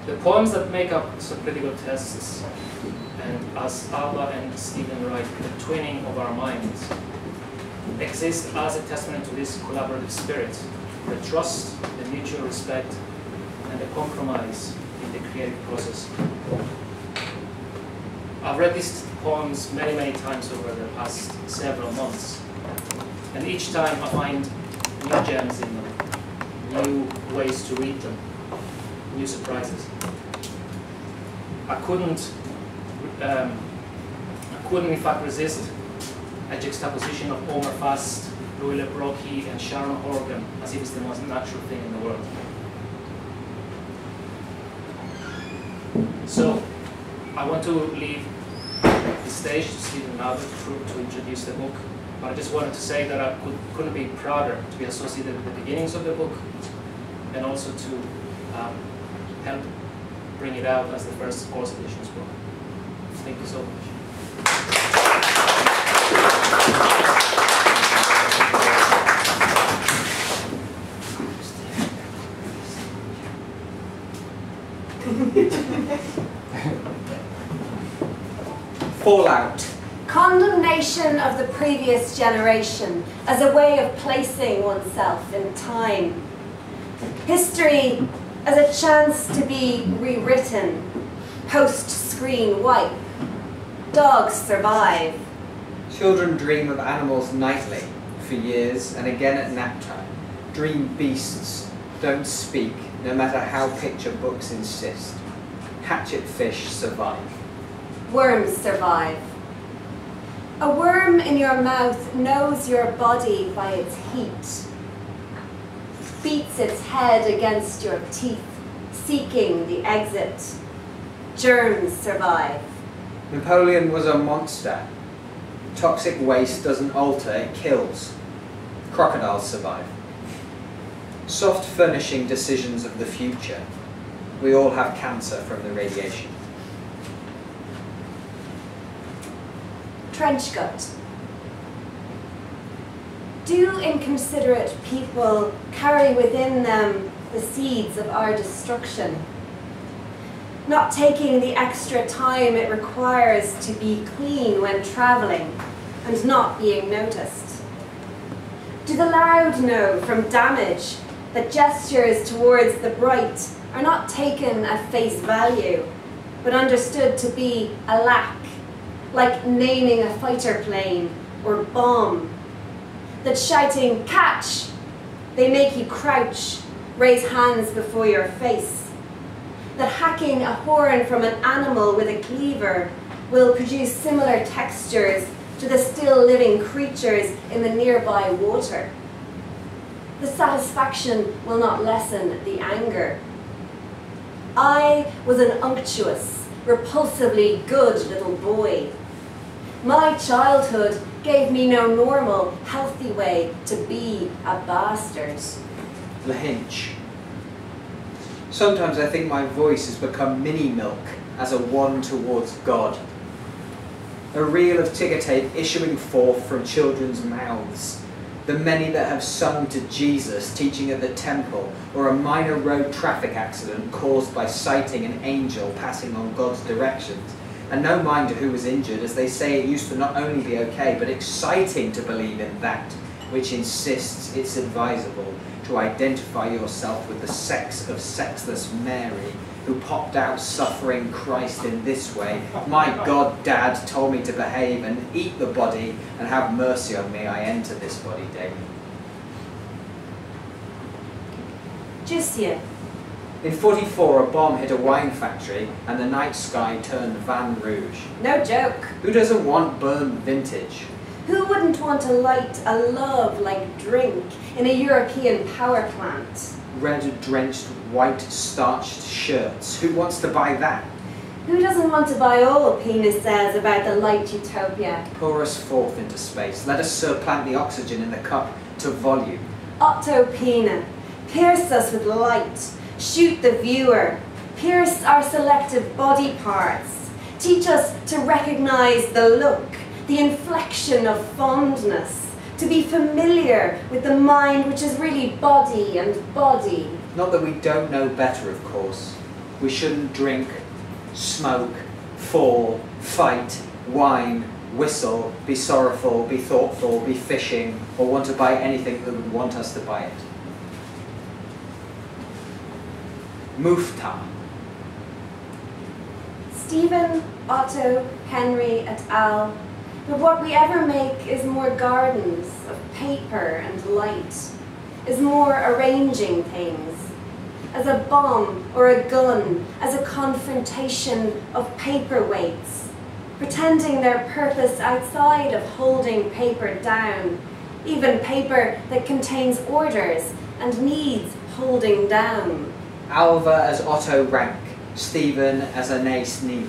The poems that make up some critical tests, and as Ailbhe and Stephen write, the twinning of our minds, exist as a testament to this collaborative spirit, the trust, the mutual respect, and the compromise in the creative process. I've read these poems many, many times over the past several months, and each time I find new gems in them, new ways to read them, new surprises. I couldn't in fact resist a juxtaposition of Omar Fast, Louis Brockie, and Sharon Horgan as if it's the most natural thing in the world. So I want to leave the stage to Stephen Ailbhe to introduce the book, but I just wanted to say that I couldn't be prouder to be associated with the beginnings of the book, and also to help bring it out as the first Gorse editions book. Thank you so much. Fallout. Condemnation of the previous generation as a way of placing oneself in time. History as a chance to be rewritten. Post-screen wipe. Dogs survive. Children dream of animals nightly, for years, and again at nap time. Dream beasts, don't speak, no matter how picture books insist. Hatchet fish survive. Worms survive. A worm in your mouth knows your body by its heat. Beats its head against your teeth, seeking the exit. Germs survive. Napoleon was a monster. Toxic waste doesn't alter, it kills. Crocodiles survive. Soft furnishing decisions of the future. We all have cancer from the radiation. Trench gut. Do inconsiderate people carry within them the seeds of our destruction? Not taking the extra time it requires to be clean when traveling and not being noticed? Do the loud know from damage that gestures towards the bright are not taken at face value, but understood to be a lack, like naming a fighter plane or bomb? That shouting, "Catch!" they make you crouch, raise hands before your face? That hacking a horn from an animal with a cleaver will produce similar textures to the still living creatures in the nearby water? The satisfaction will not lessen the anger. I was an unctuous, repulsively good little boy. My childhood gave me no normal, healthy way to be a bastard. The hinch. Sometimes I think my voice has become mini-milk as a one towards God. A reel of ticker tape issuing forth from children's mouths. The many that have sung to Jesus teaching at the temple, or a minor road traffic accident caused by sighting an angel passing on God's directions. And no mind to who was injured, as they say it used to not only be okay, but exciting to believe in that which insists it's advisable to identify yourself with the sex of sexless Mary, who popped out suffering Christ in this way. My God, Dad told me to behave and eat the body and have mercy on me. I enter this body daily. Jussieu. In 44, a bomb hit a wine factory and the night sky turned Van Rouge. No joke. Who doesn't want burned vintage? Who wouldn't want to light a love-like drink in a European power plant? Red-drenched, white-starched shirts. Who wants to buy that? Who doesn't want to buy all penis says about the light utopia? Pour us forth into space. Let us surplant the oxygen in the cup to volume. Octopena. Pierce us with light. Shoot the viewer. Pierce our selective body parts. Teach us to recognize the look, the inflection of fondness, to be familiar with the mind which is really body and body. Not that we don't know better, of course. We shouldn't drink, smoke, fall, fight, whine, whistle, be sorrowful, be thoughtful, be fishing, or want to buy anything that would want us to buy it. Mufta. Stephen, Otto, Henry, et al. But what we ever make is more gardens of paper and light, is more arranging things, as a bomb or a gun, as a confrontation of paperweights, pretending their purpose outside of holding paper down, even paper that contains orders and needs holding down. Ailbhe as Otto rank, Stephen as Anais need,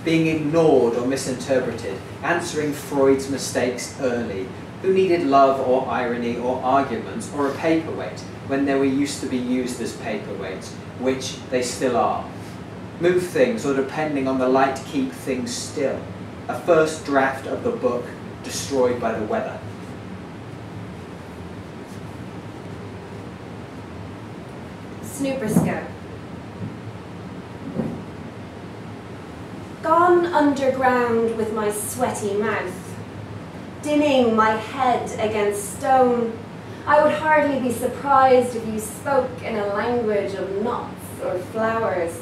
being ignored or misinterpreted, answering Freud's mistakes early, who needed love or irony or arguments or a paperweight when they were used to be used as paperweights, which they still are. Move things, or depending on the light, keep things still. A first draft of the book destroyed by the weather. Snooperscope. Gone underground with my sweaty mouth, dinning my head against stone, I would hardly be surprised if you spoke in a language of knots or flowers.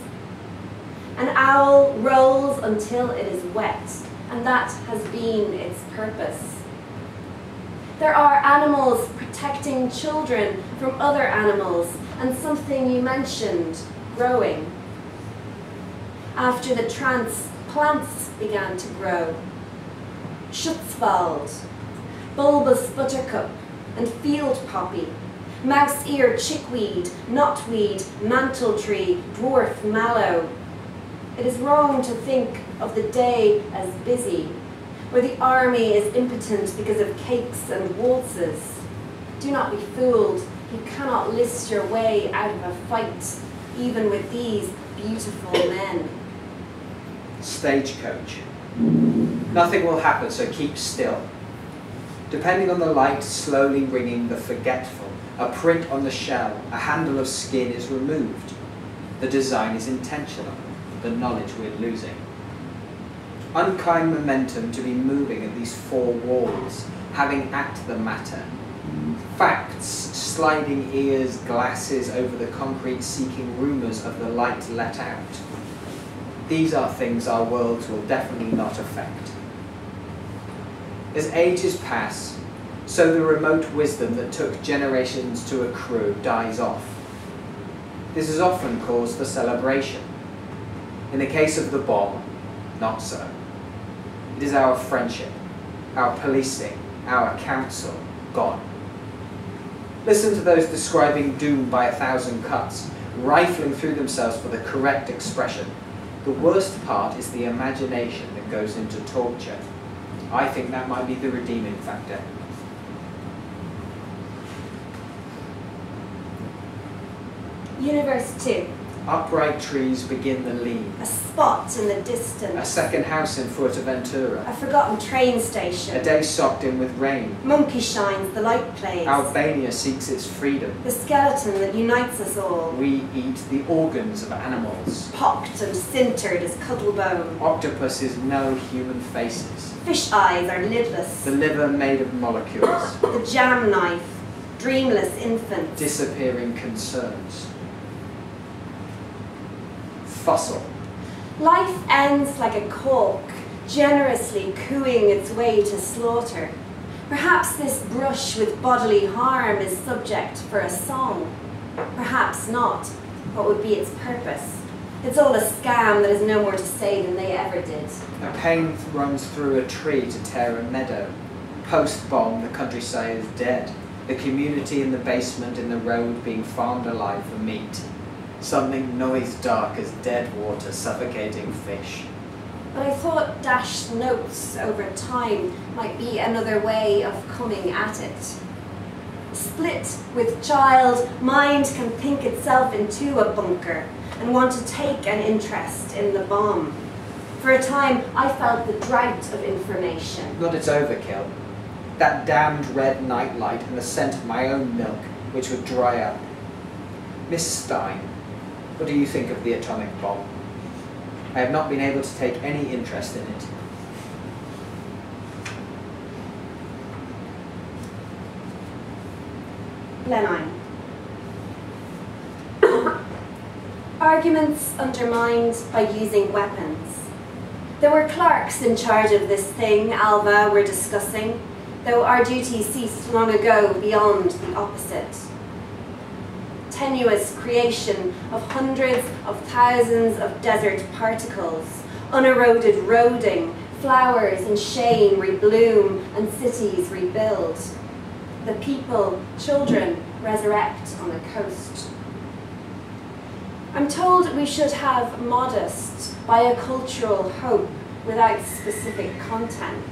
An owl rolls until it is wet, and that has been its purpose. There are animals protecting children from other animals, and something you mentioned, growing. After the trance, plants began to grow. Schutzwald, bulbous buttercup, and field poppy, mouse ear chickweed, knotweed, mantle tree, dwarf mallow. It is wrong to think of the day as busy, where the army is impotent because of cakes and waltzes. Do not be fooled. You cannot list your way out of a fight, even with these beautiful men. Stagecoach. Nothing will happen, so keep still. Depending on the light, slowly ringing the forgetful, a print on the shell, a handle of skin is removed. The design is intentional, the knowledge we're losing. Unkind momentum to be moving at these four walls, having at the matter. Facts, sliding ears, glasses over the concrete, seeking rumours of the light let out. These are things our worlds will definitely not affect. As ages pass, so the remote wisdom that took generations to accrue dies off. This has often caused for celebration. In the case of the bomb, not so. It is our friendship, our policing, our counsel, gone. Listen to those describing doom by 1,000 cuts, rifling through themselves for the correct expression. The worst part is the imagination that goes into torture. I think that might be the redeeming factor. Universe 2. Upright trees begin the lean. A spot in the distance. A second house in Fuerteventura. A forgotten train station. A day socked in with rain. Monkey shines, the light plays. Albania seeks its freedom. The skeleton that unites us all. We eat the organs of animals. Pocked and sintered as cuttlebone. Octopuses know human faces. Fish eyes are lidless. The liver made of molecules. The jam knife. Dreamless infants. Disappearing concerns. Fossil. Life ends like a cork, generously cooing its way to slaughter. Perhaps this brush with bodily harm is subject for a song. Perhaps not. What would be its purpose? It's all a scam that has no more to say than they ever did. A pain runs through a tree to tear a meadow. Post-bomb, the countryside is dead. The community in the basement in the road being farmed alive for meat. Something noise dark as dead water suffocating fish. But I thought dashed notes over time might be another way of coming at it. Split with child, mind can think itself into a bunker and want to take an interest in the bomb. For a time, I felt the drought of information. Not its overkill. That damned red nightlight and the scent of my own milk, which would dry up. Miss Stein. What do you think of the atomic bomb? I have not been able to take any interest in it. Lenin. Arguments undermined by using weapons. There were clerks in charge of this thing Ailbhe were discussing, though our duty ceased long ago beyond the opposite. Tenuous creation of hundreds of thousands of desert particles, uneroded roading, flowers in shame rebloom and cities rebuild. The people, children, resurrect on the coast. I'm told we should have modest, biocultural hope without specific content.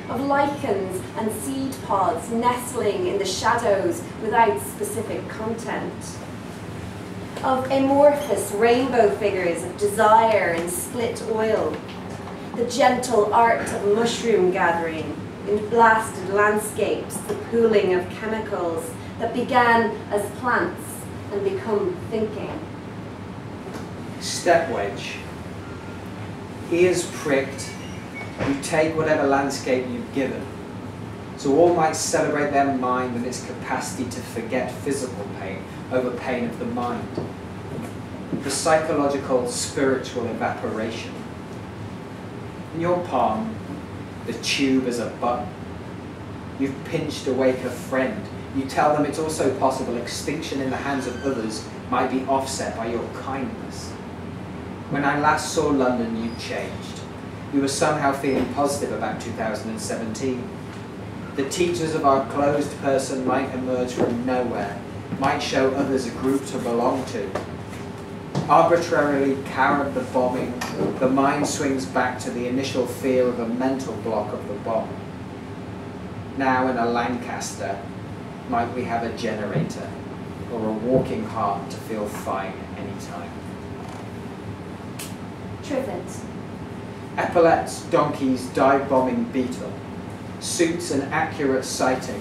Of lichens and seed pods nestling in the shadows without specific content. Of amorphous rainbow figures of desire and split oil. The gentle art of mushroom gathering in blasted landscapes, the pooling of chemicals that began as plants and become thinking. Step wedge. Ears pricked, you take whatever landscape you've given, so all might celebrate their mind and its capacity to forget physical pain over pain of the mind. The psychological, spiritual evaporation. In your palm, the tube is a button. You've pinched awake a friend. You tell them it's also possible extinction in the hands of others might be offset by your kindness. When I last saw London, you changed. You were somehow feeling positive about 2017. The teachers of our closed person might emerge from nowhere, might show others a group to belong to. Arbitrarily carried the bombing, the mind swings back to the initial fear of a mental block of the bomb. Now in a Lancaster, might we have a generator or a walking heart to feel fine anytime? Trivet. Epaulets, donkeys, dive-bombing beetle, suits and accurate sighting,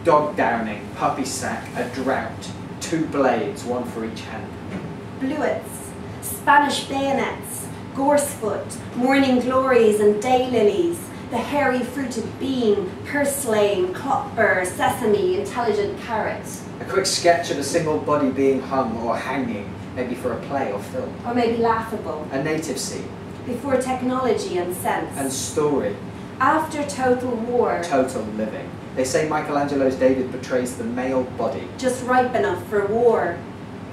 dog downing, puppy sack, a drought, 2 blades, 1 for each hand. Bluets, Spanish bayonets, gorsefoot, morning glories and daylilies, the hairy fruited bean, purslane, clotbur, sesame, intelligent carrot. A quick sketch of a single body being hung or hanging, maybe for a play or film. Or maybe laughable. A native scene. Before technology and sense. And story. After total war. Total living. They say Michelangelo's David portrays the male body. Just ripe enough for war.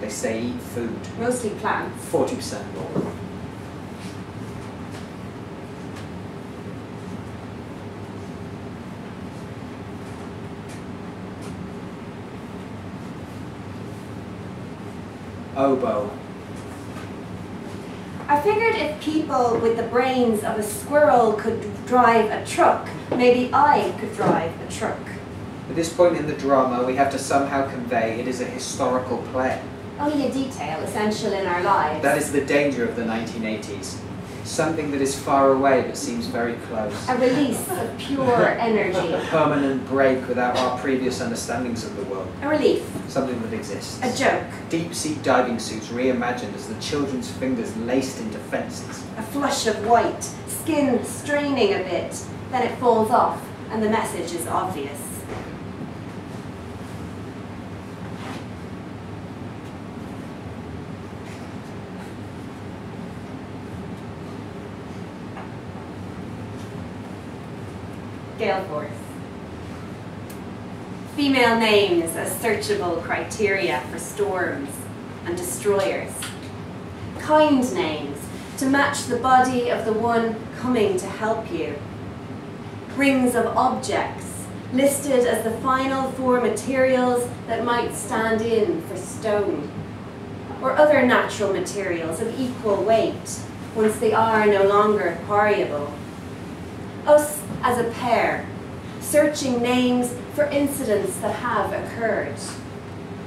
They say eat food. Mostly plants. 40% more. Oboe. I figured if people with the brains of a squirrel could drive a truck, maybe I could drive a truck. At this point in the drama, we have to somehow convey it is a historical play. Only a detail essential in our lives. That is the danger of the 1980s. Something that is far away but seems very close. A release of pure energy. A permanent break without our previous understandings of the world. A relief. Something that exists. A joke. Deep-sea diving suits reimagined as the children's fingers laced into fences. A flush of white, skin straining a bit, then it falls off, and the message is obvious. Gale force. Female names as searchable criteria for storms and destroyers. Kind names to match the body of the one coming to help you. Rings of objects listed as the final 4 materials that might stand in for stone. Or other natural materials of equal weight once they are no longer quarryable. Us as a pair, searching names for incidents that have occurred.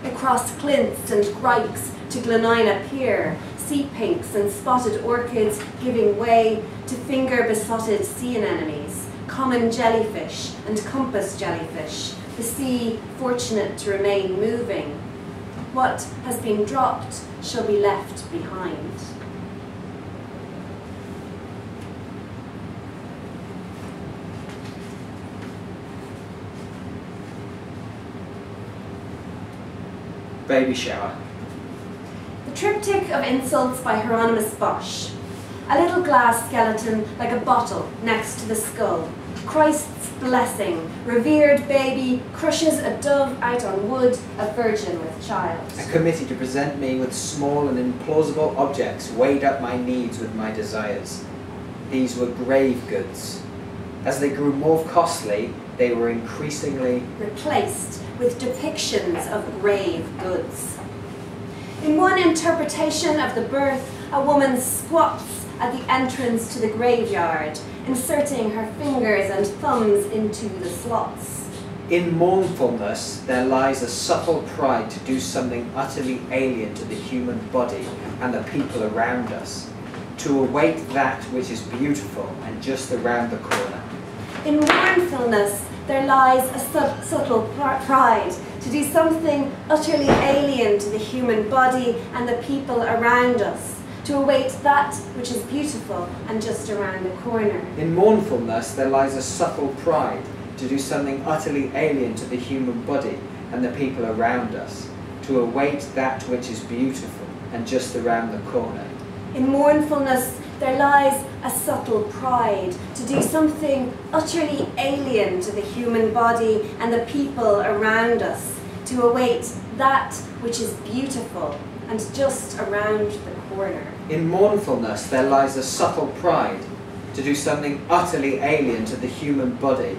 Across Clints and Grikes to Glenina Pier, sea pinks and spotted orchids giving way to finger-besotted sea anemones, common jellyfish and compass jellyfish, the sea fortunate to remain moving. What has been dropped shall be left behind. Baby shower. The triptych of insults by Hieronymus Bosch. A little glass skeleton like a bottle next to the skull. Christ's blessing. Revered baby crushes a dove out on wood, a virgin with child. A committee to present me with small and implausible objects weighed up my needs with my desires. These were grave goods. As they grew more costly, they were increasingly replaced with depictions of grave goods. In one interpretation of the birth, a woman squats at the entrance to the graveyard, inserting her fingers and thumbs into the slots. In mournfulness, there lies a subtle pride to do something utterly alien to the human body and the people around us, to await that which is beautiful and just around the corner. In mournfulness, there lies a subtle pride to do something utterly alien to the human body and the people around us, to await that which is beautiful and just around the corner. In mournfulness, there lies a subtle pride to do something utterly alien to the human body and the people around us, to await that which is beautiful and just around the corner. In mournfulness, there lies a subtle pride to do something utterly alien to the human body and the people around us, to await that which is beautiful and just around the corner. In mournfulness, there lies a subtle pride to do something utterly alien to the human body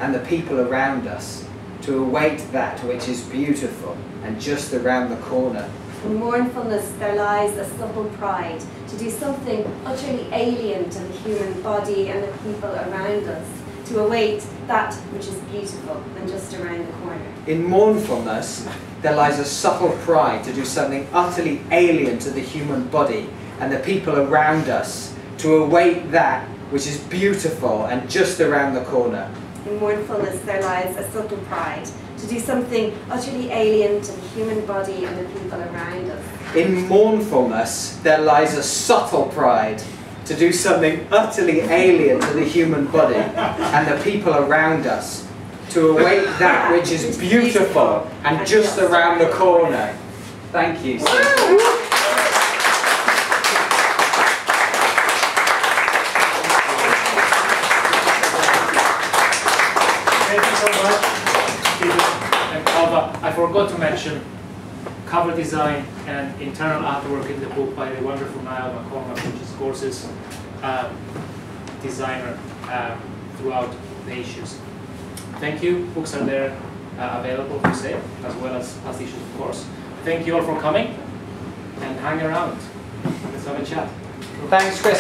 and the people around us, to await that which is beautiful and just around the corner. In mournfulness, there lies a subtle pride to do something utterly alien to the human body and the people around us, to await that which is beautiful and just around the corner. In mournfulness, there lies a subtle pride to do something utterly alien to the human body and the people around us, to await that which is beautiful and just around the corner. In mournfulness, there lies a subtle pride to do something utterly alien to the human body and the people around us. In mournfulness, there lies a subtle pride to do something utterly alien to the human body and the people around us, to await that which is beautiful and just around the corner. Thank you. Thank you so much, Stephen and Ailbhe. I forgot to mention cover design and internal artwork in the book by the wonderful Ailbhe, which is Gorse's designer throughout the issues. Thank you. Books are there available for sale, as well as past issues, of course. Thank you all for coming, and hang around. Let's have a chat. Thanks, Chris.